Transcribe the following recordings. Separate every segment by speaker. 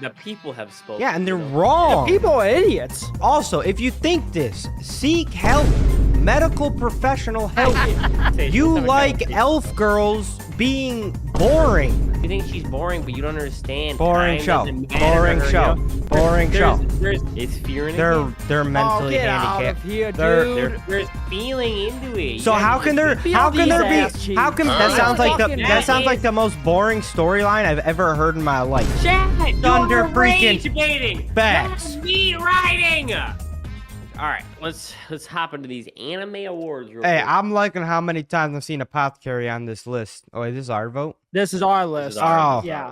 Speaker 1: The people have spoken.
Speaker 2: Yeah, and they're
Speaker 1: you know?
Speaker 2: wrong.
Speaker 3: People are idiots.
Speaker 2: Also, if you think this, seek help. Medical professional help. You like elf girls being boring.
Speaker 1: You think she's boring, but you don't understand.
Speaker 2: Boring
Speaker 1: Time
Speaker 2: show.
Speaker 1: doesn't matter
Speaker 2: Boring
Speaker 1: to her,
Speaker 2: show.
Speaker 1: you know?
Speaker 2: Boring show.
Speaker 1: It's fearing.
Speaker 2: They're mentally
Speaker 3: get out
Speaker 2: handicapped.
Speaker 3: of here,
Speaker 2: They're-
Speaker 3: dude.
Speaker 1: There's feeling into it.
Speaker 2: So how can there be how can that sounds like the most boring storyline I've ever heard in my life. Thunder freaking
Speaker 1: baiting.
Speaker 2: facts.
Speaker 1: Meat riding. All right, let's hop into these anime awards. Real
Speaker 2: Hey,
Speaker 1: quick.
Speaker 2: I'm liking how many times I've seen apothecary on this list. Oh, wait, this is our vote?
Speaker 3: This is our list.
Speaker 2: our-
Speaker 3: Yeah.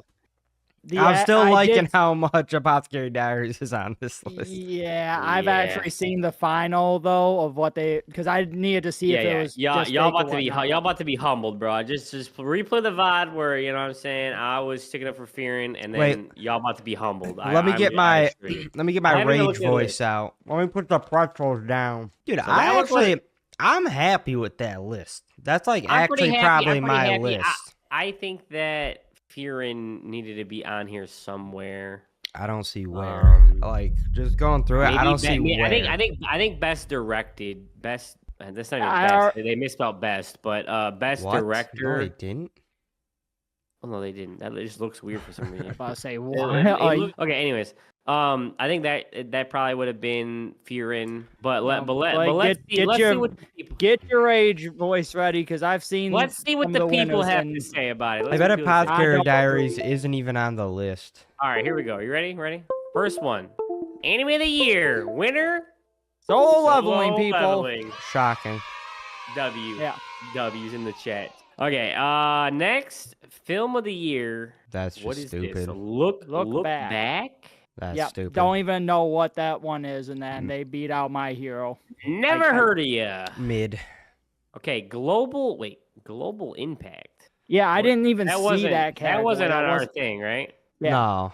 Speaker 2: I'm still
Speaker 3: I
Speaker 2: liking
Speaker 3: did-
Speaker 2: how much apothecary diaries is on this list.
Speaker 3: Yeah, I've
Speaker 1: Yeah.
Speaker 3: actually seen the final though of what they because I needed to see if it was
Speaker 1: y'all
Speaker 3: just
Speaker 1: y'all
Speaker 3: fake or
Speaker 1: about to be
Speaker 3: whatnot.
Speaker 1: y'all about to be humbled, bro. Just replay the VOD where you know what I'm saying. I was sticking up for Frieren, and then
Speaker 2: Wait.
Speaker 1: y'all about to be humbled.
Speaker 2: Let me get my
Speaker 1: I haven't
Speaker 2: rage
Speaker 1: looked at
Speaker 2: voice
Speaker 1: it.
Speaker 2: out. Let me put the pretzels down. Dude,
Speaker 1: So that was
Speaker 2: I'm happy with that list. That's like
Speaker 1: I'm pretty
Speaker 2: actually
Speaker 1: happy-
Speaker 2: probably
Speaker 1: I'm pretty
Speaker 2: my
Speaker 1: happy.
Speaker 2: list.
Speaker 1: I think that Frieren needed to be on here somewhere.
Speaker 2: I don't see where. Like just going through it, I don't see where.
Speaker 1: I think best directed, best. That's not even
Speaker 3: I
Speaker 1: best. They misspelled best, but best
Speaker 2: What?
Speaker 1: director.
Speaker 2: No, they didn't.
Speaker 1: Oh, no, they didn't. That just looks weird for some reason.
Speaker 3: About to say
Speaker 1: It
Speaker 3: what?
Speaker 1: look- okay. Anyways, I think that probably would have been Frieren, but let's see what the people.
Speaker 3: Get your rage voice ready because I've seen.
Speaker 1: Let's see what
Speaker 3: some
Speaker 1: the
Speaker 3: of
Speaker 1: people
Speaker 3: winners
Speaker 1: have
Speaker 3: and-
Speaker 1: to say about it.
Speaker 2: I
Speaker 1: Let's
Speaker 2: bet
Speaker 1: see what people say.
Speaker 2: apothecary
Speaker 3: don't
Speaker 2: diaries isn't even on the list.
Speaker 1: All right, here we go. You ready? Ready? First one, anime of the year winner.
Speaker 3: Solo leveling,
Speaker 1: Solo
Speaker 3: people.
Speaker 1: Leveling.
Speaker 2: Shocking.
Speaker 1: W.
Speaker 3: Yeah.
Speaker 1: W's in the chat. Okay. Next film of the year.
Speaker 2: That's
Speaker 1: What
Speaker 2: just
Speaker 1: is this?
Speaker 2: stupid.
Speaker 1: Look
Speaker 3: Back.
Speaker 1: back.
Speaker 2: That's
Speaker 3: Yep.
Speaker 2: stupid.
Speaker 3: Don't even know what that one is, and then they beat out My Hero.
Speaker 1: Never
Speaker 3: I-
Speaker 1: heard of ya.
Speaker 2: Mid.
Speaker 1: Okay. Global Impact.
Speaker 3: Yeah, I didn't even
Speaker 1: That
Speaker 3: see
Speaker 1: wasn't
Speaker 3: that category.
Speaker 1: that wasn't on
Speaker 3: That
Speaker 1: our
Speaker 3: wasn't-
Speaker 1: thing, right?
Speaker 3: Yeah.
Speaker 2: No.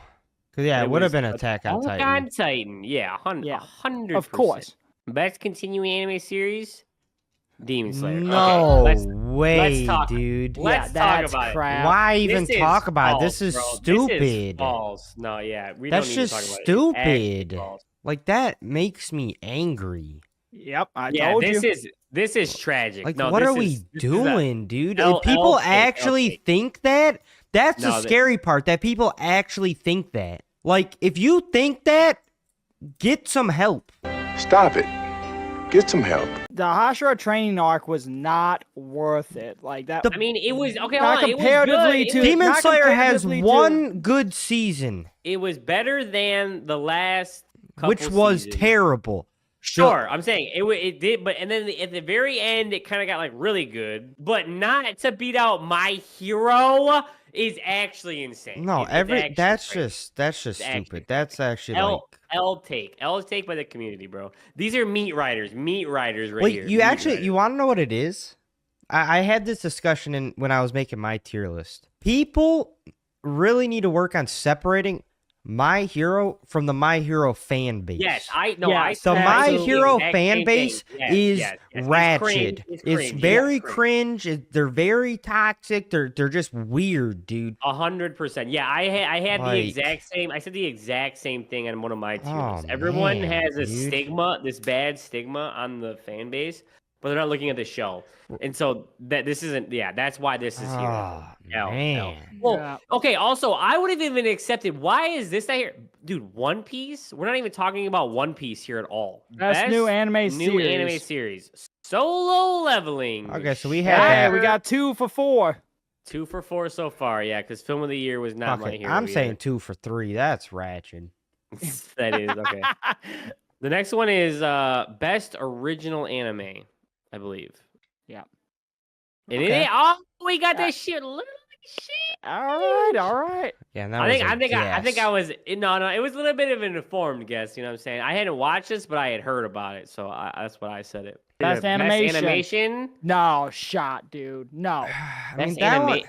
Speaker 2: Cause yeah, it would have
Speaker 1: was
Speaker 2: been Attack on
Speaker 1: Attack
Speaker 2: Titan.
Speaker 1: on Titan. Yeah, 100.
Speaker 3: Yeah,
Speaker 1: 100%.
Speaker 3: Of course.
Speaker 1: Best continuing anime series. Demon Slayer.
Speaker 2: No
Speaker 1: Okay, let's
Speaker 2: way,
Speaker 1: talk.
Speaker 2: dude.
Speaker 1: Let's
Speaker 3: Yeah,
Speaker 1: talk
Speaker 3: that's
Speaker 1: about it.
Speaker 3: crap.
Speaker 2: Why even
Speaker 1: This is
Speaker 2: talk about it?
Speaker 1: false,
Speaker 2: This is
Speaker 1: bro.
Speaker 2: stupid.
Speaker 1: This is false. No, yeah, we
Speaker 2: That's
Speaker 1: don't need
Speaker 2: just
Speaker 1: to talk about it. It's actually
Speaker 2: stupid.
Speaker 1: false.
Speaker 2: Like that makes me angry.
Speaker 3: Yep, I
Speaker 1: Yeah,
Speaker 3: told
Speaker 1: this
Speaker 3: you.
Speaker 1: this is tragic.
Speaker 2: Like,
Speaker 1: no,
Speaker 2: what
Speaker 1: this
Speaker 2: are we
Speaker 1: is- this is a-
Speaker 2: doing, dude?
Speaker 1: L-
Speaker 2: If people
Speaker 1: L take, L
Speaker 2: actually
Speaker 1: take.
Speaker 2: think that, that's
Speaker 1: No,
Speaker 2: the
Speaker 1: they-
Speaker 2: scary part. That people actually think that. Like, if you think that, get some help.
Speaker 4: Stop it. Get some help.
Speaker 3: The Hashira training arc was not worth it. Like that.
Speaker 1: I mean, it was okay.
Speaker 3: Not
Speaker 1: Hold on. It was
Speaker 3: comparatively
Speaker 1: good.
Speaker 3: to-
Speaker 2: Demon
Speaker 3: not
Speaker 2: Slayer has
Speaker 3: comparatively to-
Speaker 2: one good season,
Speaker 1: It was better than the last,
Speaker 2: which
Speaker 1: couple
Speaker 2: was
Speaker 1: seasons.
Speaker 2: terrible.
Speaker 1: Sure, I'm saying it did, but and then at the very end, it kind of got like really good, but not to beat out My Hero is actually insane.
Speaker 2: No,
Speaker 1: It's actually
Speaker 2: that's
Speaker 1: crazy.
Speaker 2: just
Speaker 1: It's
Speaker 2: stupid.
Speaker 1: actually
Speaker 2: That's actually
Speaker 1: L
Speaker 2: like.
Speaker 1: L take by the community, bro. These are meat riders right
Speaker 2: Wait,
Speaker 1: here.
Speaker 2: you
Speaker 1: meat
Speaker 2: actually
Speaker 1: riders.
Speaker 2: you want to know what it is? I had this discussion when I was making my tier list. People really need to work on separating My Hero from the My Hero fan base.
Speaker 1: Yes, I know.
Speaker 3: Yeah,
Speaker 1: I
Speaker 2: The
Speaker 3: so
Speaker 1: said
Speaker 2: My
Speaker 1: the
Speaker 3: absolutely
Speaker 2: Hero
Speaker 1: exact
Speaker 2: fan
Speaker 1: same
Speaker 2: base
Speaker 1: thing. Yes,
Speaker 2: is
Speaker 1: yes, yes.
Speaker 2: ratchet.
Speaker 1: It's
Speaker 2: It's
Speaker 1: cringe.
Speaker 2: very
Speaker 1: Yeah,
Speaker 2: cringe. They're very toxic. They're just weird, dude.
Speaker 1: 100%. Yeah, I had the
Speaker 2: Like-
Speaker 1: exact same. I said the exact same thing on one of my tier
Speaker 2: Oh,
Speaker 1: lists. Everyone
Speaker 2: man,
Speaker 1: has a
Speaker 2: dude.
Speaker 1: stigma, this bad stigma on the fan base, but they're not looking at the show. And so this isn't. Yeah, that's why this is here.
Speaker 2: Oh,
Speaker 1: L.
Speaker 2: man.
Speaker 1: Well,
Speaker 3: Yeah.
Speaker 1: okay. Also, I would have even accepted. Why is this not here, dude? One Piece. We're not even talking about One Piece here at all.
Speaker 3: Best new anime
Speaker 1: series. Solo leveling.
Speaker 2: Okay, so we had
Speaker 3: Hey,
Speaker 2: that.
Speaker 3: we got 2 for 4.
Speaker 1: 2 for 4 so far. Yeah, because film of the year was not my
Speaker 2: Okay,
Speaker 1: hero.
Speaker 2: I'm
Speaker 1: either.
Speaker 2: saying 2 for 3. That's ratchet.
Speaker 1: That is okay. The next one is best original anime, I believe.
Speaker 3: Yeah.
Speaker 1: And
Speaker 3: Okay.
Speaker 1: we got that shit. Little shit.
Speaker 3: All right.
Speaker 2: Yeah, and that
Speaker 1: I
Speaker 2: was
Speaker 1: think
Speaker 2: a
Speaker 1: I think
Speaker 2: guess.
Speaker 1: I was no. It was a little bit of an informed guess. You know what I'm saying? I hadn't watched this, but I had heard about it, so that's what I said it.
Speaker 3: Best animation.
Speaker 1: animation.
Speaker 3: No shot, dude. No.
Speaker 2: I
Speaker 1: Best
Speaker 2: mean, that
Speaker 1: anima-
Speaker 2: one,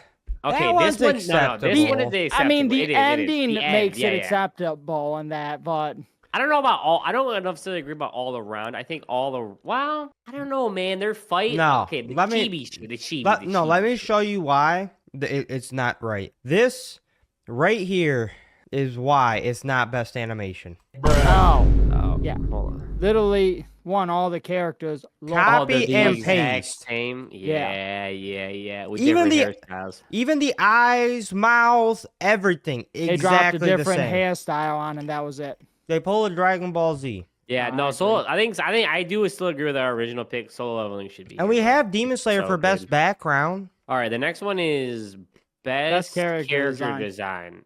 Speaker 1: Okay,
Speaker 2: that
Speaker 1: this
Speaker 2: one's
Speaker 1: one. No, this
Speaker 2: acceptable.
Speaker 1: one is the acceptable.
Speaker 3: I mean,
Speaker 1: It
Speaker 3: the
Speaker 1: is, it is.
Speaker 3: ending
Speaker 1: The end,
Speaker 3: makes
Speaker 1: yeah,
Speaker 3: it
Speaker 1: yeah.
Speaker 3: acceptable and that, but
Speaker 1: I don't know about all. I don't necessarily agree about all around. I think all the. Well, I don't know, man. They're fighting.
Speaker 2: No,
Speaker 1: Okay, the
Speaker 2: let me-
Speaker 1: chibi shit. The chibi.
Speaker 2: let,
Speaker 1: the
Speaker 2: no,
Speaker 1: chibi
Speaker 2: let me
Speaker 1: shit.
Speaker 2: show you why it's not right. This right here is why it's not best animation.
Speaker 3: Oh,
Speaker 1: Oh,
Speaker 3: Yeah.
Speaker 1: Hold on.
Speaker 3: literally won all the characters.
Speaker 2: Copy
Speaker 1: they're the
Speaker 2: and
Speaker 1: exact
Speaker 2: paste.
Speaker 1: Same.
Speaker 3: Yeah.
Speaker 1: Yeah. With
Speaker 2: Even
Speaker 1: different
Speaker 2: the-
Speaker 1: hairstyles.
Speaker 2: Even the eyes, mouth, everything
Speaker 3: They dropped a
Speaker 2: exactly the
Speaker 3: different
Speaker 2: same.
Speaker 3: hairstyle on, and that was it.
Speaker 2: They pull a Dragon Ball Z.
Speaker 1: Yeah,
Speaker 3: No,
Speaker 1: no.
Speaker 3: I
Speaker 1: Solo. I think I do still agree with our original pick. Solo leveling should be.
Speaker 2: And we
Speaker 1: here,
Speaker 2: have Demon Slayer
Speaker 1: so
Speaker 2: for best
Speaker 1: good.
Speaker 2: background.
Speaker 1: All right, the next one is best
Speaker 3: character
Speaker 1: character
Speaker 3: design.
Speaker 1: design.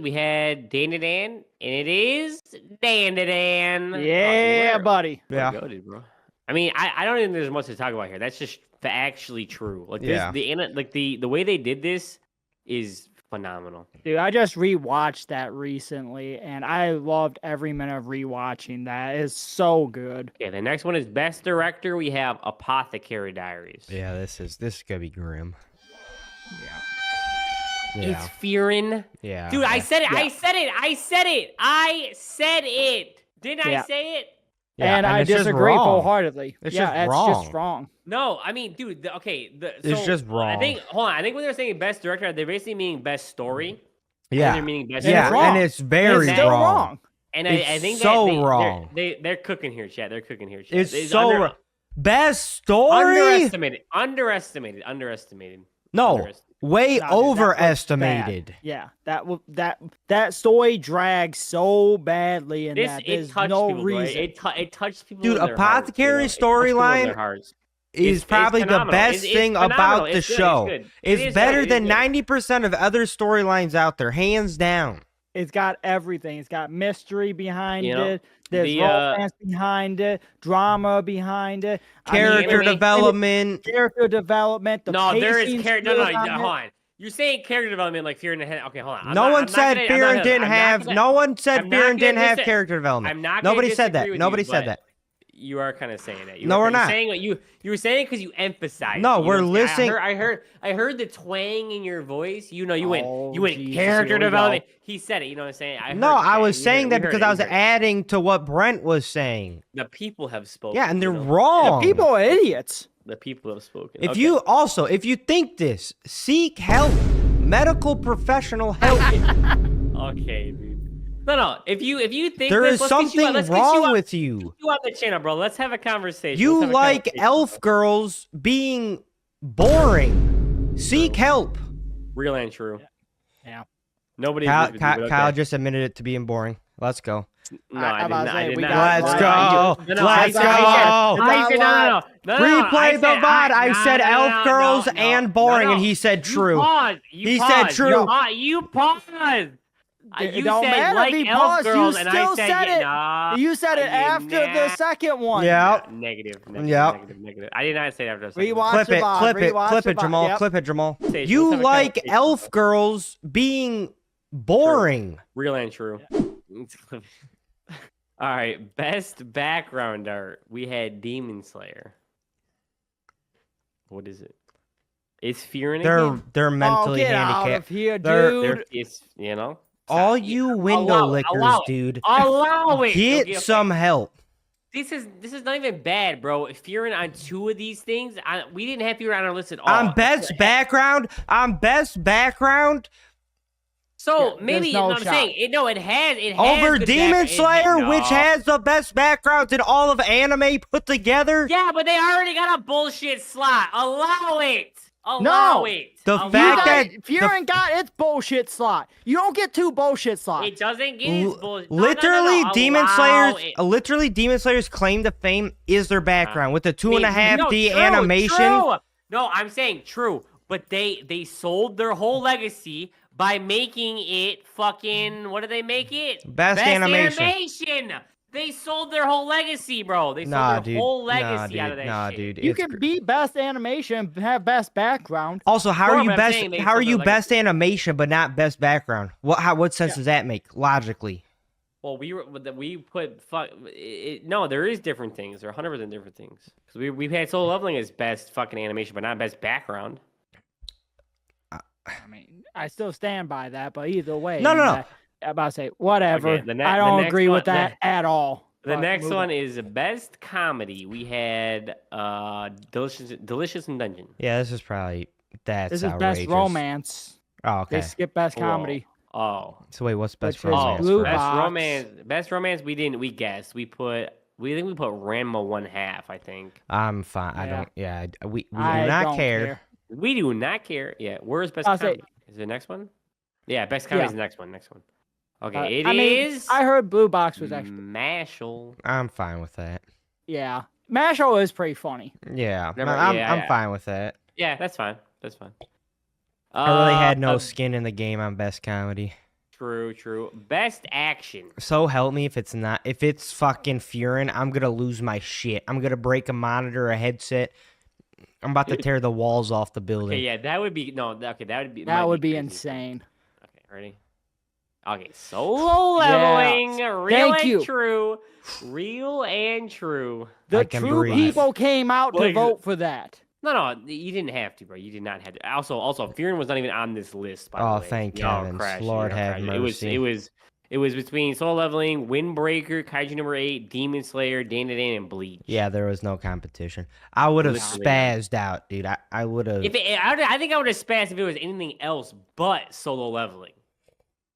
Speaker 1: We had Dandadan, and it is Dandadan.
Speaker 3: Yeah,
Speaker 1: Oh,
Speaker 3: buddy.
Speaker 2: Yeah.
Speaker 1: Goated, bro. I mean, I don't think there's much to talk about here. That's just actually true. Like this,
Speaker 2: Yeah.
Speaker 1: the way they did this is phenomenal.
Speaker 3: Dude, I just rewatched that recently, and I loved every minute of rewatching that. It's so good.
Speaker 1: Okay, the next one is best director. We have Apothecary Diaries.
Speaker 2: Yeah, this is gonna be grim.
Speaker 1: It's
Speaker 2: Yeah.
Speaker 1: Frieren.
Speaker 2: Yeah.
Speaker 1: Dude, I said it.
Speaker 3: Yeah.
Speaker 1: I said it. Didn't I
Speaker 3: Yeah.
Speaker 1: say it?
Speaker 2: Yeah,
Speaker 3: and I
Speaker 2: it's just
Speaker 3: disagree
Speaker 2: wrong.
Speaker 3: wholeheartedly.
Speaker 2: It's
Speaker 3: yeah,
Speaker 2: just
Speaker 3: it's
Speaker 2: wrong.
Speaker 3: just wrong.
Speaker 1: No, I mean, dude.
Speaker 2: It's just wrong.
Speaker 1: I think. Hold on. I think when they're saying best director, they're basically meaning best story.
Speaker 2: Yeah.
Speaker 1: They're meaning best.
Speaker 3: And
Speaker 2: Yeah,
Speaker 3: it's
Speaker 1: story.
Speaker 3: wrong.
Speaker 2: and it's very
Speaker 3: It's still
Speaker 2: wrong.
Speaker 3: wrong.
Speaker 1: And
Speaker 2: It's
Speaker 1: I think
Speaker 2: so
Speaker 1: that
Speaker 2: wrong.
Speaker 1: They're cooking here, chat. They're cooking here, chat.
Speaker 2: It's so wrong. Best story?
Speaker 1: Underestimated.
Speaker 2: No, way
Speaker 3: Nah, dude, that was
Speaker 2: overestimated.
Speaker 3: bad. Yeah, that story drags so badly in that.
Speaker 1: It
Speaker 3: There's
Speaker 1: touched
Speaker 3: no
Speaker 1: people, bro.
Speaker 3: reason.
Speaker 1: It touched people.
Speaker 2: Dude,
Speaker 1: in their
Speaker 2: Apothecary
Speaker 1: hearts, you know? It touched people in
Speaker 2: storyline
Speaker 1: their hearts.
Speaker 2: Is
Speaker 1: It's
Speaker 2: probably the
Speaker 1: phenomenal.
Speaker 2: best
Speaker 1: It's
Speaker 2: thing
Speaker 1: phenomenal.
Speaker 2: about the
Speaker 1: It's good,
Speaker 2: show.
Speaker 1: it's good. It
Speaker 2: It's
Speaker 1: is
Speaker 2: better
Speaker 1: good,
Speaker 2: than
Speaker 1: it is good.
Speaker 2: 90% of other storylines out there, hands down.
Speaker 3: It's got everything. It's got mystery behind
Speaker 1: You know,
Speaker 3: it. There's
Speaker 1: the,
Speaker 3: romance behind it, drama behind it,
Speaker 2: Character
Speaker 1: anime-
Speaker 2: development.
Speaker 3: character development. The
Speaker 1: No, there is
Speaker 3: pacing's
Speaker 1: character. No,
Speaker 3: good on
Speaker 1: hold
Speaker 3: it.
Speaker 1: on. You're saying character development like Fear in the Head. Okay, hold on.
Speaker 2: No one said Frieren didn't have. No one said
Speaker 1: I'm not
Speaker 2: Frieren
Speaker 1: gonna
Speaker 2: didn't have
Speaker 1: dis-
Speaker 2: character development.
Speaker 1: I'm not. Gonna
Speaker 2: Nobody said that.
Speaker 1: disagree with
Speaker 2: Nobody
Speaker 1: you,
Speaker 2: said
Speaker 1: but
Speaker 2: that.
Speaker 1: You are kind of saying that.
Speaker 2: No, we're
Speaker 1: you're
Speaker 2: not.
Speaker 1: Saying what you were saying because you emphasized.
Speaker 2: No,
Speaker 1: it, you
Speaker 2: we're
Speaker 1: know?
Speaker 2: listening-
Speaker 1: I heard the twang in your voice. You know, you went
Speaker 3: Oh,
Speaker 1: character
Speaker 3: Jesus, here we go.
Speaker 1: development. He said it. You know what I'm saying?
Speaker 2: No, I was saying that
Speaker 1: we heard
Speaker 2: because
Speaker 1: it,
Speaker 2: I was
Speaker 1: we heard it.
Speaker 2: adding to what Brent was saying.
Speaker 1: The people have spoken.
Speaker 2: Yeah, and they're
Speaker 1: you know?
Speaker 2: wrong.
Speaker 3: People are idiots.
Speaker 1: The people have spoken.
Speaker 2: If
Speaker 1: Okay.
Speaker 2: if you think this, seek help. Medical professional help.
Speaker 1: Okay, dude. No. If you think
Speaker 2: There
Speaker 1: this,
Speaker 2: is
Speaker 1: let's get you
Speaker 2: something
Speaker 1: on- let's get you
Speaker 2: wrong
Speaker 1: on-
Speaker 2: with you.
Speaker 1: You on the channel, bro. Let's have a conversation.
Speaker 2: You
Speaker 1: Let's have a
Speaker 2: like
Speaker 1: conversation.
Speaker 2: elf girls being boring. Seek help.
Speaker 1: Real and true.
Speaker 3: Yeah.
Speaker 1: Nobody.
Speaker 2: Kyle,
Speaker 1: agrees with you, but
Speaker 2: Kyle
Speaker 1: okay.
Speaker 2: just admitted it to being boring. Let's go.
Speaker 1: No,
Speaker 3: I'm
Speaker 1: I did
Speaker 3: about to
Speaker 1: not.
Speaker 3: say,
Speaker 1: I did
Speaker 3: we
Speaker 1: not.
Speaker 3: got-
Speaker 2: Let's
Speaker 3: No,
Speaker 2: go.
Speaker 3: no,
Speaker 2: Let's
Speaker 3: I
Speaker 2: go.
Speaker 3: said-
Speaker 1: No.
Speaker 2: Replay the VOD. I said elf girls and boring, and he said true. He said true.
Speaker 1: You paused.
Speaker 3: It
Speaker 1: You
Speaker 3: don't
Speaker 1: said
Speaker 3: matter
Speaker 1: like
Speaker 3: if he
Speaker 1: elf
Speaker 3: paused, you
Speaker 1: girls, and I
Speaker 3: still
Speaker 1: said
Speaker 3: said it.
Speaker 1: nah.
Speaker 3: You said it
Speaker 1: you
Speaker 3: after the
Speaker 1: nah.
Speaker 3: second one.
Speaker 2: Yeah.
Speaker 1: Negative.
Speaker 2: Yep.
Speaker 1: Negative. I did not say after the second.
Speaker 3: Rewatch
Speaker 2: Clip
Speaker 3: the
Speaker 2: it,
Speaker 3: VOD,
Speaker 2: clip it,
Speaker 3: rewatch
Speaker 2: clip
Speaker 3: the
Speaker 2: it,
Speaker 3: VOD.
Speaker 2: Jamal.
Speaker 3: Yep.
Speaker 2: Clip it, Jamal.
Speaker 1: Sage,
Speaker 2: You
Speaker 1: let's have a
Speaker 2: like
Speaker 1: conversation.
Speaker 2: elf girls being boring.
Speaker 1: Real and true. All right, best background art. We had Demon Slayer. What is it? It's Frieren again.
Speaker 2: They're mentally
Speaker 3: get out
Speaker 2: handicapped.
Speaker 3: of here,
Speaker 2: They're-
Speaker 3: dude.
Speaker 1: It's you know.
Speaker 2: All you window
Speaker 1: allow
Speaker 2: lickers,
Speaker 1: it.
Speaker 2: dude.
Speaker 1: Allow it.
Speaker 2: Get
Speaker 1: Okay.
Speaker 2: some help.
Speaker 1: This is not even bad, bro. If Frieren on two of these things, we didn't have Frieren on our list at all.
Speaker 2: On best background,
Speaker 1: So
Speaker 3: Yeah,
Speaker 1: maybe
Speaker 3: there's no
Speaker 1: I'm
Speaker 3: shot.
Speaker 1: saying it. No, it has. It has
Speaker 2: over
Speaker 1: good
Speaker 2: Demon
Speaker 1: back-
Speaker 2: Slayer,
Speaker 1: no.
Speaker 2: which has the best backgrounds in all of anime put together.
Speaker 1: Yeah, but they already got a bullshit slot. Allow it.
Speaker 3: No.
Speaker 1: Allow it.
Speaker 2: The
Speaker 1: Allow
Speaker 2: fact that-
Speaker 1: it.
Speaker 3: Furin got its bullshit slot. You don't get two bullshit slots.
Speaker 1: It doesn't get his bullshit.
Speaker 2: Literally,
Speaker 1: Demon
Speaker 2: Demon Slayer's claim to fame is their background with the 2.5D animation.
Speaker 1: True. No, I'm saying true, but they sold their whole legacy by making it fucking. What did they make it?
Speaker 2: Best animation.
Speaker 1: animation. They sold their whole legacy, bro. They sold
Speaker 2: Nah,
Speaker 1: their
Speaker 2: dude.
Speaker 1: whole
Speaker 2: Nah,
Speaker 1: legacy
Speaker 2: dude.
Speaker 1: out of that
Speaker 2: Nah,
Speaker 1: shit.
Speaker 2: dude.
Speaker 3: You
Speaker 2: It's
Speaker 3: can be best animation, have best background.
Speaker 2: Also, how
Speaker 1: Bro,
Speaker 2: are you
Speaker 1: but I'm
Speaker 2: best?
Speaker 1: saying they
Speaker 2: How are
Speaker 1: sold
Speaker 2: you
Speaker 1: their
Speaker 2: best animation but not best background? What sense does that make logically?
Speaker 1: Well, we put no. There is different things. There are 100% different things. Because we've had Solo Leveling as best fucking animation, but not best background.
Speaker 3: I mean, I still stand by that, but either way.
Speaker 2: No.
Speaker 3: I'm about to say whatever.
Speaker 1: Okay,
Speaker 3: I don't
Speaker 1: next
Speaker 3: agree
Speaker 1: one-
Speaker 3: with that at all.
Speaker 1: The
Speaker 3: But
Speaker 1: next
Speaker 3: move
Speaker 1: one is best comedy. We had Delicious in Dungeon.
Speaker 2: Yeah, this is probably that's
Speaker 3: This is
Speaker 2: outrageous.
Speaker 3: best romance.
Speaker 2: Oh, okay.
Speaker 3: They skip best
Speaker 1: Whoa.
Speaker 3: comedy.
Speaker 1: Oh.
Speaker 2: So wait, what's best
Speaker 3: Which is
Speaker 2: romance?
Speaker 3: Blue
Speaker 2: for us?
Speaker 1: best
Speaker 3: Box.
Speaker 1: romance. Best romance. We guessed. We think we put Ranma 1/2. I think
Speaker 2: I'm fine. I
Speaker 3: Yeah.
Speaker 2: don't. Yeah, we do
Speaker 3: I
Speaker 2: not
Speaker 3: don't
Speaker 2: care.
Speaker 1: we do not care. Yeah. Where's best
Speaker 3: I'll say-
Speaker 1: comedy? Is it the next one? Yeah, best comedy
Speaker 3: Yeah.
Speaker 1: is the next one. Next one. Okay,
Speaker 3: I mean, I heard Blue Box was actually.
Speaker 1: Mashal.
Speaker 2: I'm fine with that.
Speaker 3: Yeah, Mashal is pretty funny.
Speaker 2: Yeah,
Speaker 1: Never-
Speaker 2: I'm
Speaker 1: yeah.
Speaker 2: fine with that.
Speaker 1: Yeah, that's fine. That's fine.
Speaker 2: I really had no
Speaker 1: Uh,
Speaker 2: skin in the game on best comedy.
Speaker 1: True. Best action.
Speaker 2: So help me if it's not. If it's fucking Frieren, I'm gonna lose my shit. I'm gonna break a monitor, a headset. I'm about to tear the walls off the building.
Speaker 1: Okay, yeah, that would be no. Okay, that would be
Speaker 3: That would be
Speaker 1: crazy.
Speaker 3: insane.
Speaker 1: Okay, ready? Okay, solo leveling, real
Speaker 3: Thank
Speaker 1: and
Speaker 3: you.
Speaker 1: true, real and true.
Speaker 3: The
Speaker 2: can
Speaker 3: true
Speaker 2: breathe.
Speaker 3: people came out to
Speaker 1: Like-
Speaker 3: vote for that.
Speaker 1: No, you didn't have to, bro. You did not have to. Also, Frieren was not even on this list. By
Speaker 2: Oh,
Speaker 1: the way.
Speaker 2: thank
Speaker 1: Y'all
Speaker 2: heavens.
Speaker 1: crashed it,
Speaker 2: Lord
Speaker 1: y'all
Speaker 2: have
Speaker 1: crashed
Speaker 2: mercy.
Speaker 1: It was between solo leveling, Windbreaker, Kaiju number 8, Demon Slayer, Dan, and Bleach.
Speaker 2: Yeah, there was no competition. I would have
Speaker 1: Literally.
Speaker 2: spazzed out, dude. I would have.
Speaker 1: I think I would have spazzed if it was anything else but solo leveling.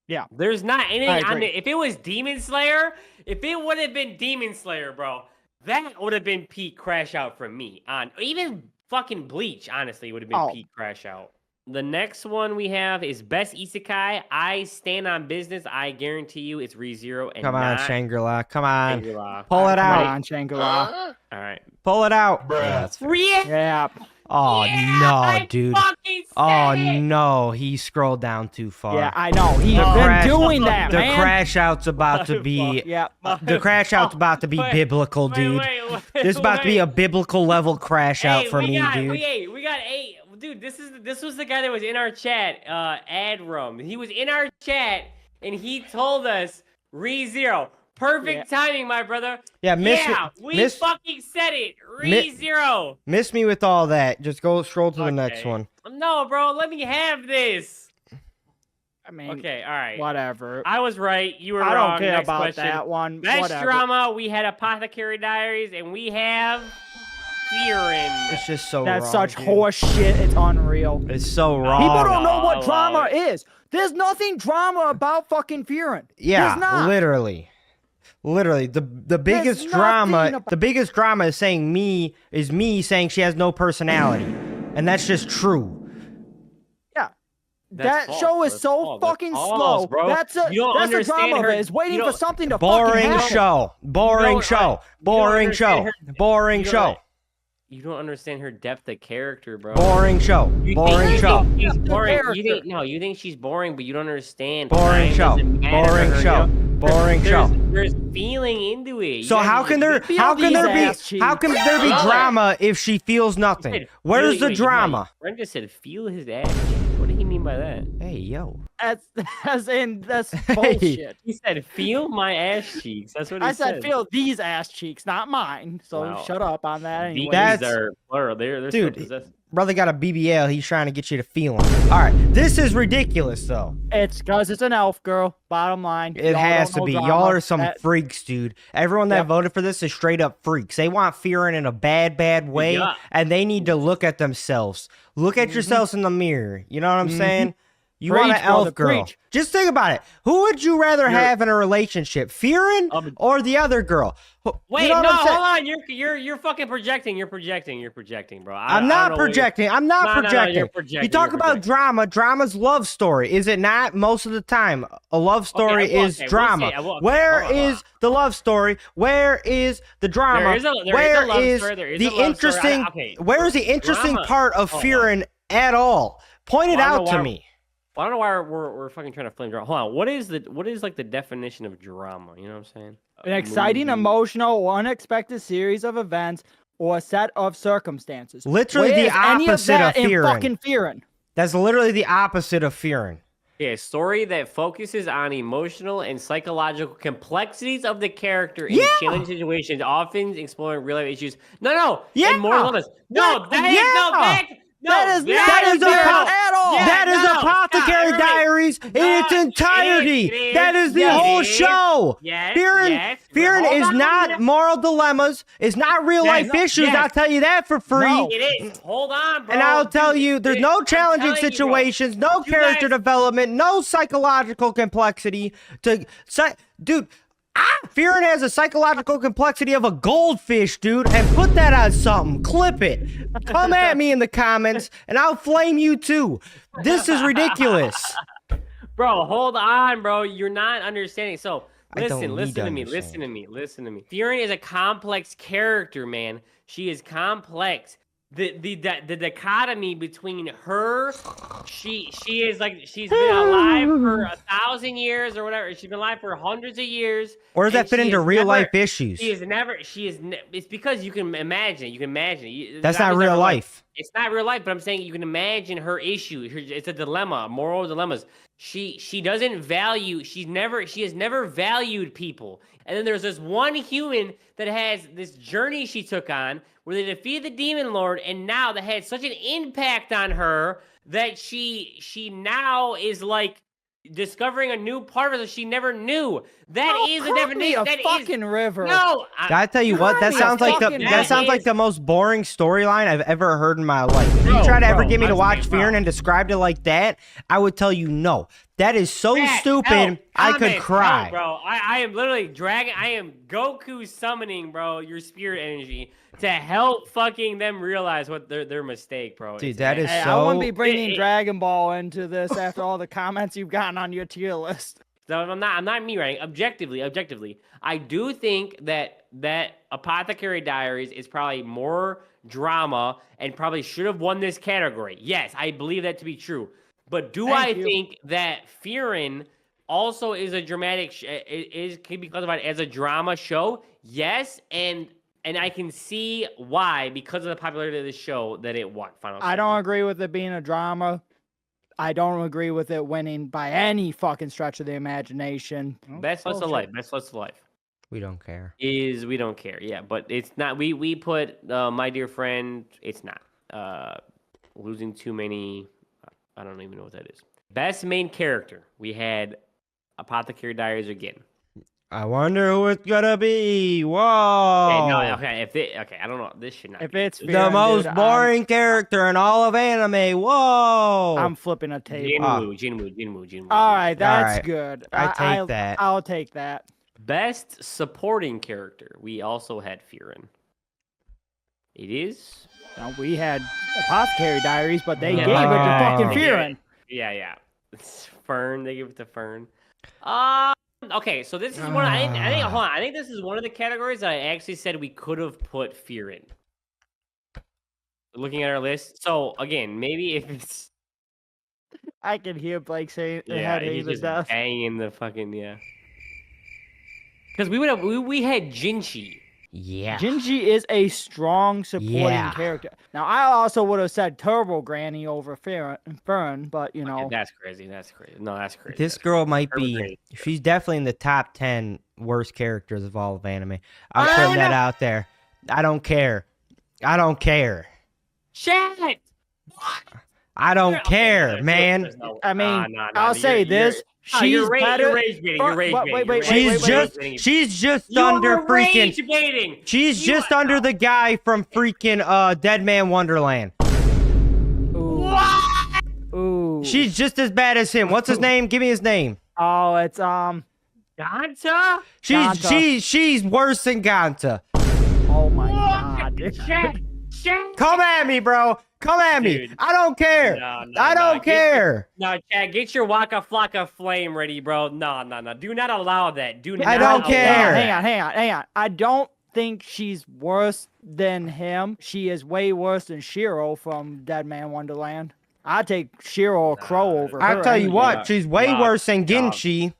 Speaker 3: Yeah.
Speaker 1: There's not
Speaker 3: I
Speaker 1: anything on
Speaker 3: agree.
Speaker 1: it. If it was Demon Slayer, if it would have been Demon Slayer, bro, that would have been peak crash out from me. On even fucking Bleach, honestly, would have been
Speaker 3: Oh.
Speaker 1: peak crash out. The next one we have is best isekai. I stand on business. I guarantee you, it's ReZero and
Speaker 2: Come on,
Speaker 1: not
Speaker 2: Shangri-La. Come on.
Speaker 1: Shangri-La.
Speaker 2: Pull it
Speaker 3: Come
Speaker 2: out.
Speaker 3: on, Shangri-La.
Speaker 1: All right.
Speaker 2: Pull it out. Yeah, that's fair.
Speaker 3: Yeah.
Speaker 2: Oh,
Speaker 1: Yeah,
Speaker 2: no,
Speaker 1: I
Speaker 2: dude.
Speaker 1: fucking said
Speaker 2: Oh,
Speaker 1: it.
Speaker 2: no. He scrolled down too far.
Speaker 3: Yeah, I know. He's
Speaker 2: The
Speaker 3: been
Speaker 2: crash-
Speaker 3: doing that,
Speaker 2: The
Speaker 3: man.
Speaker 2: crash out's about to be.
Speaker 3: Yeah.
Speaker 2: The crash out's about to be
Speaker 1: Wait,
Speaker 2: biblical, dude.
Speaker 1: Wait,
Speaker 2: This is about to be a biblical level crash out for me, dude.
Speaker 1: We got 8. Dude, this was the guy that was in our chat, Adrum. He was in our chat, and he told us ReZero. Perfect timing, my brother.
Speaker 2: Yeah,
Speaker 1: we fucking said it. ReZero.
Speaker 2: Miss me with all that. Just go scroll to the next
Speaker 1: Okay.
Speaker 2: one.
Speaker 1: No, bro, let me have this.
Speaker 3: I mean,
Speaker 1: Okay, all right.
Speaker 3: whatever.
Speaker 1: I was right. You were
Speaker 3: I
Speaker 1: wrong.
Speaker 3: don't care
Speaker 1: Next
Speaker 3: about
Speaker 1: question.
Speaker 3: that one.
Speaker 1: Best
Speaker 3: Whatever.
Speaker 1: drama, we had Apothecary Diaries, and we have Frieren.
Speaker 2: It's just so
Speaker 3: That's
Speaker 2: wrong,
Speaker 3: such
Speaker 2: dude.
Speaker 3: horse shit. It's unreal.
Speaker 2: It's so wrong.
Speaker 3: People don't know what
Speaker 1: Oh,
Speaker 3: drama
Speaker 1: wow.
Speaker 3: is. There's nothing drama about fucking Frieren.
Speaker 2: Yeah,
Speaker 3: There's not.
Speaker 2: literally. Literally, the biggest
Speaker 3: nothing
Speaker 2: drama,
Speaker 3: about-
Speaker 2: the biggest drama is me saying she has no personality, and that's just true.
Speaker 3: Yeah.
Speaker 1: That's
Speaker 3: That
Speaker 1: false,
Speaker 3: show
Speaker 1: bro.
Speaker 3: is
Speaker 1: That's
Speaker 3: so
Speaker 1: false. That's
Speaker 3: fucking
Speaker 1: false,
Speaker 3: slow.
Speaker 1: bro.
Speaker 3: That's
Speaker 1: You don't
Speaker 3: the
Speaker 1: understand
Speaker 3: drama of
Speaker 1: her-
Speaker 3: it. Is waiting
Speaker 1: you
Speaker 3: for
Speaker 1: don't-
Speaker 3: something to
Speaker 2: Boring
Speaker 3: fucking happen.
Speaker 2: show. Boring
Speaker 1: don't-
Speaker 2: show.
Speaker 1: you
Speaker 2: Boring
Speaker 1: don't
Speaker 2: show.
Speaker 1: understand her-
Speaker 2: Boring
Speaker 1: you
Speaker 2: show.
Speaker 1: don't- You don't understand her depth of character, bro.
Speaker 2: Boring show.
Speaker 1: You
Speaker 2: Boring
Speaker 1: think
Speaker 2: show.
Speaker 1: she's
Speaker 3: The
Speaker 1: boring.
Speaker 3: character.
Speaker 1: You think she's boring, but you don't understand.
Speaker 2: Boring
Speaker 1: Time
Speaker 2: show.
Speaker 1: doesn't matter to
Speaker 2: Boring
Speaker 1: her,
Speaker 2: show.
Speaker 1: you know?
Speaker 2: Boring show.
Speaker 1: There's feeling into it. You
Speaker 2: So
Speaker 1: guys-
Speaker 2: how can there
Speaker 3: feel
Speaker 2: how can
Speaker 3: these
Speaker 2: there
Speaker 3: ass
Speaker 2: be how can
Speaker 3: cheeks.
Speaker 2: there be
Speaker 1: Brother.
Speaker 2: drama if she feels nothing?
Speaker 1: Said,
Speaker 2: Where's
Speaker 1: feel-
Speaker 2: the
Speaker 1: wait,
Speaker 2: drama?
Speaker 1: Brent just said, "Feel his ass." What did he mean by that?
Speaker 2: Hey yo.
Speaker 3: That's bullshit.
Speaker 1: He said, "Feel my ass cheeks." That's what he
Speaker 3: I
Speaker 1: said.
Speaker 3: said feel these ass cheeks, not mine. So
Speaker 1: Wow.
Speaker 3: shut up on that anyway.
Speaker 1: These
Speaker 2: That's-
Speaker 1: are plural. They're
Speaker 2: Dude,
Speaker 1: still possessed.
Speaker 2: Brother got a BBL. He's trying to get you to feel him. All right, this is ridiculous though.
Speaker 3: It's because it's an elf girl. Bottom line.
Speaker 2: It
Speaker 3: Y'all
Speaker 2: has
Speaker 3: don't
Speaker 2: to
Speaker 3: know
Speaker 2: be.
Speaker 3: drama.
Speaker 2: Y'all are some
Speaker 3: That-
Speaker 2: freaks, dude. Everyone that
Speaker 3: Yep.
Speaker 2: voted for this is straight up freaks. They want Frieren in a bad way,
Speaker 1: Yeah.
Speaker 2: and they need to look at themselves. Look at yourselves in the mirror. You know what I'm saying? You want
Speaker 3: Preach,
Speaker 2: an elf
Speaker 3: brother,
Speaker 2: girl.
Speaker 3: preach.
Speaker 2: Just think about it. Who would you rather have in a relationship, Frieren or the other girl?
Speaker 1: Wait,
Speaker 2: You know what
Speaker 1: no,
Speaker 2: I'm saying?
Speaker 1: hold on. You're fucking projecting. You're projecting, bro.
Speaker 2: I'm not projecting. I'm not
Speaker 1: No, no, no,
Speaker 2: projecting.
Speaker 1: you're projecting,
Speaker 2: You talk
Speaker 1: you're
Speaker 2: about
Speaker 1: projecting.
Speaker 2: drama. Drama's love story. Is it not? Most of the time, a love story
Speaker 1: I will-
Speaker 2: is
Speaker 1: okay, we'll
Speaker 2: drama.
Speaker 1: say- I will- okay,
Speaker 2: Where
Speaker 1: hold on, hold
Speaker 2: is the love story? Where is the drama?
Speaker 1: There is a
Speaker 2: Where
Speaker 1: love
Speaker 2: is
Speaker 1: story, there is
Speaker 2: the
Speaker 1: a love story.
Speaker 2: interesting?
Speaker 1: Okay,
Speaker 2: Where is the interesting
Speaker 1: drama.
Speaker 2: part of
Speaker 1: Hold on.
Speaker 2: Frieren at all? Point it
Speaker 1: Well, I don't
Speaker 2: out
Speaker 1: know
Speaker 2: to
Speaker 1: why-
Speaker 2: me.
Speaker 1: Well, I don't know why we're fucking trying to flame drama. Hold on. What is like the definition of drama? You know what I'm saying?
Speaker 3: An exciting,
Speaker 1: Movie.
Speaker 3: emotional, or unexpected series of events or a set of circumstances.
Speaker 2: Literally
Speaker 3: Where
Speaker 2: the
Speaker 3: is any
Speaker 2: opposite
Speaker 3: that
Speaker 2: of
Speaker 3: in
Speaker 2: Frieren.
Speaker 3: fucking Frieren?
Speaker 2: That's literally the opposite of Frieren.
Speaker 1: Yeah, a story that focuses on emotional and psychological complexities of the character in
Speaker 2: Yeah.
Speaker 1: challenging situations, often exploring real life issues. No,
Speaker 2: Yeah.
Speaker 1: and more limits. No,
Speaker 2: Yeah.
Speaker 3: That is
Speaker 2: that is
Speaker 3: not
Speaker 2: a-
Speaker 3: at all.
Speaker 1: Yeah,
Speaker 2: That is
Speaker 1: no,
Speaker 2: Apothecary
Speaker 1: stop,
Speaker 2: Diaries in its
Speaker 1: No,
Speaker 2: entirety.
Speaker 1: it is,
Speaker 2: That is the
Speaker 1: yes,
Speaker 2: whole
Speaker 1: it is.
Speaker 2: show.
Speaker 1: Yes,
Speaker 2: Fearing,
Speaker 1: yes.
Speaker 2: Fearing
Speaker 1: Hold
Speaker 2: is
Speaker 1: on.
Speaker 2: not moral dilemmas. It's not real life
Speaker 1: Yes,
Speaker 2: issues.
Speaker 1: yes.
Speaker 2: I'll tell you that for free.
Speaker 3: No.
Speaker 1: It is. Hold on, bro.
Speaker 2: And I'll tell you, there's no
Speaker 1: I'm
Speaker 2: challenging
Speaker 1: telling you, bro.
Speaker 2: situations, no
Speaker 1: You
Speaker 2: character
Speaker 1: guys-
Speaker 2: development, no psychological complexity. Dude, Fearing has a psychological complexity of a goldfish, dude. And put that on something. Clip it. Come at me in the comments, and I'll flame you too. This is ridiculous.
Speaker 1: Bro, hold on, bro. You're not understanding. So
Speaker 2: I don't need
Speaker 1: listen
Speaker 2: to
Speaker 1: to me.
Speaker 2: understand.
Speaker 1: Listen to me. Fearing is a complex character, man. She is complex. The dichotomy between her, she is like she's been alive for 1,000 years or whatever. She's been alive for hundreds of years.
Speaker 2: Or does
Speaker 1: and
Speaker 2: that fit
Speaker 1: she
Speaker 2: into
Speaker 1: is
Speaker 2: real
Speaker 1: never-
Speaker 2: life issues?
Speaker 1: It's because you can imagine.
Speaker 2: That's not real life.
Speaker 1: It's not real life, but I'm saying you can imagine her issue. It's a dilemma, moral dilemmas. She doesn't value. She has never valued people. And then there's this one human that has this journey she took on where they defeated the demon lord, and now that had such an impact on her that she now is like discovering a new part of her she never knew. That is the definition.
Speaker 3: A
Speaker 1: That is
Speaker 3: fucking river.
Speaker 1: no.
Speaker 2: I tell you what, that
Speaker 3: Cry me a
Speaker 2: sounds like
Speaker 3: fucking
Speaker 2: that sounds like
Speaker 1: is-
Speaker 2: the most boring storyline I've ever heard in my life. If you
Speaker 1: Bro,
Speaker 2: try to ever
Speaker 1: bro,
Speaker 2: get me to
Speaker 1: I'm
Speaker 2: watch
Speaker 1: saying, bro.
Speaker 2: Fearing and described it like that, I would tell you no. That is so
Speaker 1: Chat,
Speaker 2: stupid.
Speaker 1: help,
Speaker 2: I could
Speaker 1: comments,
Speaker 2: cry.
Speaker 1: help, bro. I am literally dragging. I am Goku summoning, bro, your spirit energy to help fucking them realize what their mistake, bro.
Speaker 2: Dude,
Speaker 1: It's
Speaker 2: that
Speaker 1: bad.
Speaker 2: is
Speaker 3: Hey, I
Speaker 2: so-
Speaker 3: wouldn't be bringing
Speaker 1: it-
Speaker 3: Dragon Ball into this after all the comments you've gotten on your tier list.
Speaker 1: So I'm not me writing. Objectively, I do think that Apothecary Diaries is probably more drama and probably should have won this category. Yes, I believe that to be true. But do
Speaker 3: Thank
Speaker 1: I
Speaker 3: you.
Speaker 1: think that Frieren also is a dramatic can be classified as a drama show? Yes, and I can see why, because of the popularity of the show, that it won Final
Speaker 3: I
Speaker 1: Seven.
Speaker 3: don't agree with it being a drama. I don't agree with it winning by any fucking stretch of the imagination.
Speaker 1: Best list of life. Best list of life.
Speaker 2: We don't care.
Speaker 1: Is we don't care, yeah, but it's not. We put my dear friend. It's not losing too many. I don't even know what that is. Best main character. We had Apothecary Diaries again.
Speaker 2: I wonder who it's gonna be. Whoa.
Speaker 1: Okay, no, okay. I don't know. This should not.
Speaker 3: If
Speaker 1: be.
Speaker 3: it's
Speaker 2: The
Speaker 3: Fearing,
Speaker 2: most
Speaker 3: dude,
Speaker 2: boring character in all of anime. Whoa.
Speaker 3: I'm flipping a table.
Speaker 1: Jinwoo.
Speaker 3: All right, that's
Speaker 2: Alright,
Speaker 3: good.
Speaker 2: I take that.
Speaker 3: I'll take that.
Speaker 1: Best supporting character. We also had Frieren. It is.
Speaker 3: Now, we had Apothecary Diaries, but they
Speaker 1: Yeah.
Speaker 3: gave it to fucking
Speaker 2: Oh.
Speaker 3: Fearing.
Speaker 1: Yeah. It's Fern. They give it to Fern. Okay, so this is one. I think. Hold on. I think this is one of the categories that I actually said we could have put Fear in. Looking at our list. So again, maybe if it's
Speaker 3: I can hear Blake saying it
Speaker 1: yeah,
Speaker 3: had
Speaker 1: he's
Speaker 3: Haven
Speaker 1: just
Speaker 3: death.
Speaker 1: banging the fucking yeah. Because we had Jinchi.
Speaker 2: Yeah.
Speaker 3: Jinji is a strong supporting
Speaker 2: Yeah.
Speaker 3: character. Now, I also would have said Turbo Granny over Fern, but you know,
Speaker 1: That's crazy. That's crazy. No, that's crazy.
Speaker 2: This
Speaker 1: That's
Speaker 2: girl might
Speaker 1: Her
Speaker 2: be.
Speaker 1: great.
Speaker 2: She's definitely in the top 10 worst characters of all of anime. I'm
Speaker 3: I
Speaker 2: putting
Speaker 3: don't
Speaker 2: that
Speaker 3: know.
Speaker 2: out there. I don't care. I don't care.
Speaker 1: Shit.
Speaker 2: I don't
Speaker 1: Okay,
Speaker 2: care,
Speaker 1: there's
Speaker 2: man.
Speaker 1: no-
Speaker 3: I mean,
Speaker 1: nah,
Speaker 3: I'll say
Speaker 1: you're-
Speaker 3: this:
Speaker 1: you're-
Speaker 3: she's
Speaker 1: you're
Speaker 3: better.
Speaker 1: rage baiting.
Speaker 3: Or-
Speaker 1: You're rage
Speaker 3: wait,
Speaker 1: baiting.
Speaker 3: wait,
Speaker 1: you're
Speaker 3: wait,
Speaker 1: rage
Speaker 2: She's
Speaker 3: wait,
Speaker 2: just
Speaker 1: baiting.
Speaker 2: she's just
Speaker 1: You're
Speaker 2: under freaking
Speaker 1: rage baiting.
Speaker 2: she's
Speaker 1: You
Speaker 2: just
Speaker 1: are-
Speaker 2: under the guy from freaking Dead Man Wonderland.
Speaker 3: Ooh. Ooh.
Speaker 2: She's just as bad as him. What's his name? Give me his name.
Speaker 3: Oh, it's
Speaker 1: Ganta?
Speaker 3: Ganta.
Speaker 2: She's worse than Ganta.
Speaker 3: Oh my god.
Speaker 1: Shit.
Speaker 2: Come at me, bro. Come at me.
Speaker 1: Dude.
Speaker 2: I don't care.
Speaker 1: No,
Speaker 2: I don't
Speaker 1: get
Speaker 2: care.
Speaker 1: No, Chad, get your Waka Flocka flame ready, bro. No. Do not allow that. Do not
Speaker 2: I don't
Speaker 1: allow
Speaker 2: care.
Speaker 3: Hang on. I don't think she's worse than him. She is way worse than Shiro from Dead Man Wonderland. I take Shiro or Crow over her.
Speaker 2: I'll tell you
Speaker 3: any
Speaker 2: what,
Speaker 1: Yeah.
Speaker 2: she's way
Speaker 1: Rock,
Speaker 2: worse than
Speaker 1: dog.
Speaker 2: Ginchi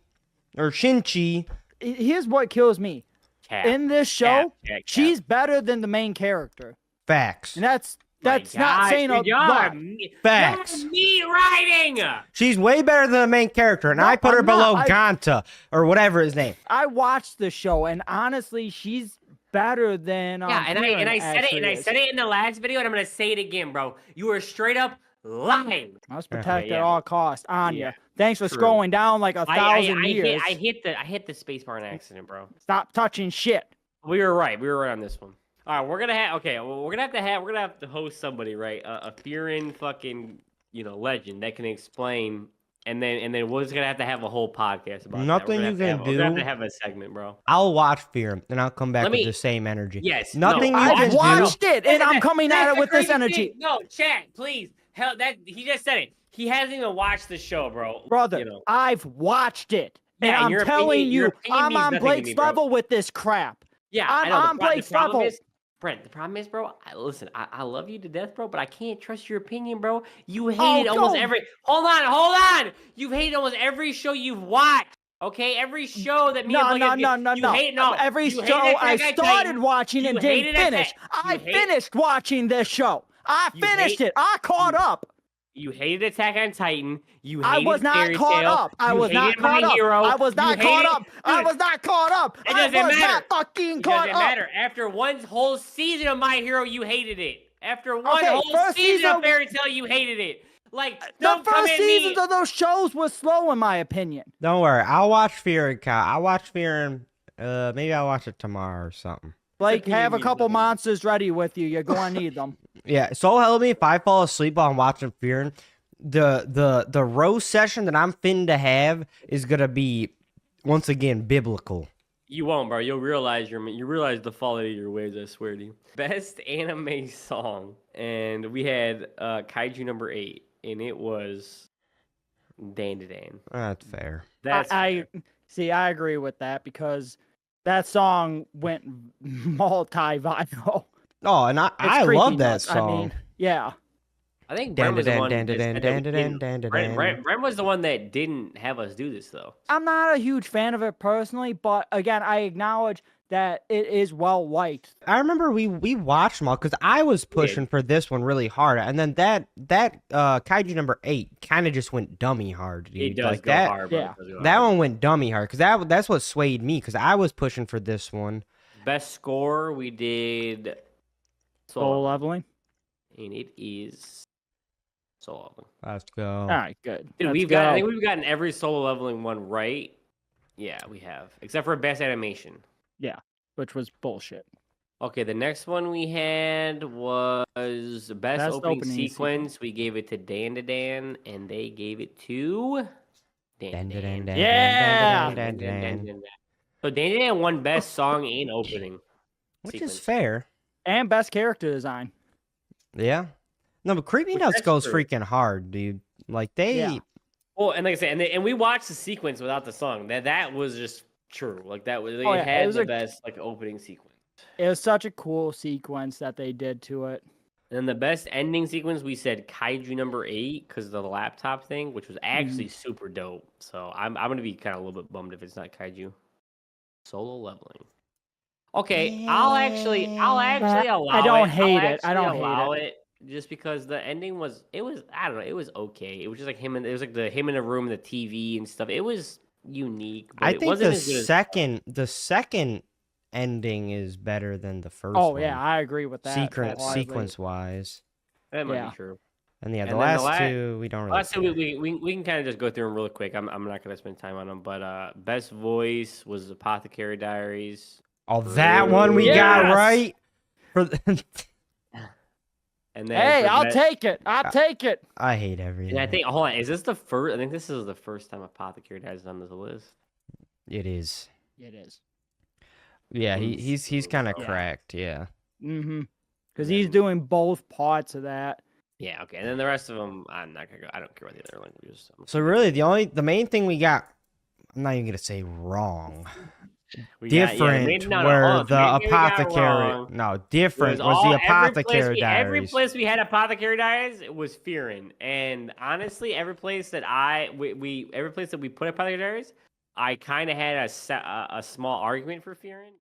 Speaker 2: or Shinchi.
Speaker 3: day. Here's what kills me.
Speaker 1: Cap.
Speaker 3: In this show,
Speaker 1: Cap.
Speaker 3: she's better than the main character.
Speaker 2: Facts.
Speaker 3: And that's
Speaker 1: My
Speaker 3: not
Speaker 1: God,
Speaker 3: saying a
Speaker 1: dude, y'all
Speaker 3: lot.
Speaker 1: are me-
Speaker 2: Facts.
Speaker 1: y'all are meat riding.
Speaker 2: She's way better than the main character, and
Speaker 3: No,
Speaker 2: I put her
Speaker 3: I'm not.
Speaker 2: below Ganta or whatever his name.
Speaker 3: I watched the show, and honestly, she's better than
Speaker 1: Yeah, and
Speaker 3: Frieren
Speaker 1: I said it, and I
Speaker 3: actually
Speaker 1: said it in the last video, and I'm gonna say it again, bro. You are straight up lying.
Speaker 3: Must
Speaker 2: Yeah.
Speaker 3: protect
Speaker 1: Yeah,
Speaker 3: at
Speaker 1: yeah.
Speaker 3: all costs.
Speaker 1: Yeah,
Speaker 3: Anya, thanks for
Speaker 1: true.
Speaker 3: scrolling down like 1,000 years.
Speaker 1: I hit the space bar in accident, bro.
Speaker 3: Stop touching shit.
Speaker 1: We were right. We were right on this one. All right, we're gonna have we're gonna have to host somebody, right? A Frieren fucking legend that can explain, and then we're just gonna have a whole podcast about
Speaker 2: Nothing
Speaker 1: that.
Speaker 2: you can
Speaker 1: We're gonna have
Speaker 2: do.
Speaker 1: to have a segment, bro.
Speaker 2: I'll watch Fear and I'll come back
Speaker 1: Let
Speaker 2: with
Speaker 1: me-
Speaker 2: the same energy.
Speaker 1: Yes,
Speaker 2: Nothing
Speaker 1: no,
Speaker 2: you
Speaker 3: I've
Speaker 2: can do.
Speaker 3: watched it, and I'm
Speaker 1: That's
Speaker 3: coming at it
Speaker 1: the
Speaker 3: with this
Speaker 1: crazy
Speaker 3: energy.
Speaker 1: thing. No, chat, please. Hell, that he just said it. He hasn't even watched the show, bro.
Speaker 3: Brother,
Speaker 1: You know.
Speaker 3: I've watched it.
Speaker 1: Yeah,
Speaker 3: And
Speaker 1: and
Speaker 3: I'm
Speaker 1: your
Speaker 3: telling
Speaker 1: opinion- your
Speaker 3: you,
Speaker 1: opinion
Speaker 3: I'm
Speaker 1: means
Speaker 3: on
Speaker 1: nothing to
Speaker 3: Blake's
Speaker 1: me, bro.
Speaker 3: level with this crap.
Speaker 1: Yeah,
Speaker 3: I'm
Speaker 1: I know.
Speaker 3: on Blake's level.
Speaker 1: Brent, the problem is, bro. Listen, I love you to death, bro, but I can't trust your opinion, bro. You hated almost
Speaker 3: go.
Speaker 1: every. Hold on. You've hated almost every show you've watched. Okay, every show that me and Blake
Speaker 3: No.
Speaker 1: Hate, no.
Speaker 3: Every
Speaker 1: You
Speaker 3: show
Speaker 1: hated
Speaker 3: I
Speaker 1: Attack on
Speaker 3: started
Speaker 1: Titan.
Speaker 3: watching
Speaker 1: You
Speaker 3: and didn't
Speaker 1: hated
Speaker 3: finish.
Speaker 1: Attack-
Speaker 3: I
Speaker 1: you hate-
Speaker 3: finished watching this show. I
Speaker 1: You
Speaker 3: finished
Speaker 1: hate-
Speaker 3: it. I caught up.
Speaker 1: You hated Attack on Titan. You hated
Speaker 3: I was not
Speaker 1: Fairy
Speaker 3: caught
Speaker 1: Tail.
Speaker 3: up. I
Speaker 1: You
Speaker 3: was not
Speaker 1: hated
Speaker 3: caught
Speaker 1: My
Speaker 3: up.
Speaker 1: Hero.
Speaker 3: I was
Speaker 1: You
Speaker 3: not caught
Speaker 1: hated-
Speaker 3: up. I
Speaker 1: Dude,
Speaker 3: was not caught up.
Speaker 1: It
Speaker 3: I
Speaker 1: doesn't
Speaker 3: was
Speaker 1: matter.
Speaker 3: not fucking
Speaker 1: It
Speaker 3: caught
Speaker 1: doesn't
Speaker 3: up.
Speaker 1: matter. After one whole season of My Hero, you hated it. After one
Speaker 3: Okay,
Speaker 1: whole
Speaker 3: first
Speaker 1: season of
Speaker 3: season-
Speaker 1: Fairy Tail, you hated it. Like,
Speaker 3: The
Speaker 1: don't come
Speaker 3: first
Speaker 1: at
Speaker 3: seasons
Speaker 1: me.
Speaker 3: of those shows was slow, in my opinion.
Speaker 2: Don't worry. I'll watch Fear and Cow. I'll watch Fear and maybe I'll watch it tomorrow or something.
Speaker 3: Blake,
Speaker 1: opinion
Speaker 3: have a
Speaker 1: means
Speaker 3: couple
Speaker 1: nothing.
Speaker 3: monsters ready with you. You're going to need them.
Speaker 2: Yeah, so help me if I fall asleep while I'm watching Fear. The roast session that I'm finna to have is gonna be once again biblical.
Speaker 1: You won't, bro. You'll realize you realize the folly of your ways. I swear to you. Best anime song, and we had Kaiju number 8, and it was Dan to Dan.
Speaker 2: That's fair.
Speaker 1: That's
Speaker 3: I see. I agree with that because that song went multi-viral.
Speaker 2: Oh, and I
Speaker 3: It's creepy
Speaker 2: love that
Speaker 3: nuts.
Speaker 2: song.
Speaker 3: I mean, yeah.
Speaker 1: I think Brent was the one. that said that we didn't-
Speaker 2: Dan.
Speaker 1: Brent was the one that didn't have us do this though.
Speaker 3: I'm not a huge fan of it personally, but again, I acknowledge that it is well liked.
Speaker 2: I remember we watched them all because I was pushing for this one really hard, and then that Kaiju number 8 kind of just went dummy hard. Dude.
Speaker 1: It does
Speaker 2: like
Speaker 1: go
Speaker 2: that.
Speaker 1: hard, bro.
Speaker 3: yeah.
Speaker 1: It does go
Speaker 2: That
Speaker 1: hard.
Speaker 2: one went dummy hard because that's what swayed me because I was pushing for this one.
Speaker 1: Best score we did.
Speaker 3: Soul leveling.
Speaker 1: And it is solo leveling.
Speaker 2: Let's go.
Speaker 3: All right, good.
Speaker 1: Dude,
Speaker 3: Let's
Speaker 1: I think
Speaker 3: go.
Speaker 1: we've gotten every solo leveling one right. Yeah, we have, except for best animation.
Speaker 3: Which was bullshit.
Speaker 1: Okay, the next one we had was best
Speaker 3: Best
Speaker 1: opening
Speaker 3: opening
Speaker 1: sequence. We gave it to Dan, and they gave it to Dan.
Speaker 3: Yeah!
Speaker 1: So Dan won best song and opening.
Speaker 2: Which
Speaker 1: sequence.
Speaker 2: is fair.
Speaker 3: And best character design.
Speaker 2: Yeah. No, but Creepy
Speaker 1: Which
Speaker 2: Nuts
Speaker 1: that's
Speaker 2: goes
Speaker 1: true.
Speaker 2: freaking hard, dude. Like they.
Speaker 3: Yeah.
Speaker 1: Well, and like I said, and we watched the sequence without the song. That was just true. Like that was. It
Speaker 3: Oh, yeah,
Speaker 1: had
Speaker 3: it was
Speaker 1: the
Speaker 3: a-
Speaker 1: best like opening sequence.
Speaker 3: It was such a cool sequence that they did to it.
Speaker 1: And then the best ending sequence, we said Kaiju number 8 because of the laptop thing, which was actually super dope. So I'm gonna be kind of a little bit bummed if it's not Kaiju. Solo leveling. Okay, I'll actually allow
Speaker 3: I
Speaker 1: it.
Speaker 3: don't hate it. I
Speaker 1: I'll
Speaker 3: don't
Speaker 1: actually
Speaker 3: hate
Speaker 1: allow
Speaker 3: it.
Speaker 1: it. Just because the ending was, I don't know, it was okay. It was just like him and it was like him in the room, and the TV and stuff. It was unique. But
Speaker 2: I
Speaker 1: it
Speaker 2: think
Speaker 1: wasn't
Speaker 2: the
Speaker 1: as good as-
Speaker 2: second ending is better than the first.
Speaker 3: Oh
Speaker 2: one.
Speaker 3: yeah, I agree with that.
Speaker 2: Sequence wise.
Speaker 1: That might
Speaker 3: yeah.
Speaker 1: be true.
Speaker 2: And yeah,
Speaker 1: And
Speaker 2: the
Speaker 1: then
Speaker 2: last two we don't really.
Speaker 1: Last two,
Speaker 2: care.
Speaker 1: we can kind of just go through them real quick. I'm not gonna spend time on them, but best voice was Apothecary Diaries,
Speaker 2: Oh, that one we got
Speaker 3: Yes!
Speaker 2: right. For
Speaker 1: and then
Speaker 3: Hey,
Speaker 1: for
Speaker 3: I'll
Speaker 1: best-
Speaker 3: take it. I'll take it.
Speaker 2: I hate everything.
Speaker 1: And I think hold on, is this the first? I think this is the first time Apothecary Diaries is on this list.
Speaker 2: it is.
Speaker 3: It is.
Speaker 2: Yeah, he's kind of
Speaker 1: Yeah.
Speaker 2: cracked. Yeah.
Speaker 3: Mm-hmm. Because he's doing both parts of that.
Speaker 1: Yeah, okay. And then the rest of them, I'm not gonna go. I don't care about the other languages.
Speaker 2: So really, the main thing we got, I'm not even gonna say wrong.
Speaker 1: We got- yeah,
Speaker 2: Different
Speaker 1: maybe- no,
Speaker 2: were
Speaker 1: hold on.
Speaker 2: the
Speaker 1: Maybe we got
Speaker 2: apothecary.
Speaker 1: wrong.
Speaker 2: No, different was
Speaker 1: all-
Speaker 2: the
Speaker 1: every
Speaker 2: apothecary
Speaker 1: place every
Speaker 2: diaries.
Speaker 1: place we had Apothecary Diaries was Frieren, and honestly, every place that every place that we put Apothecary Diaries, I kind of had a small argument for Frieren.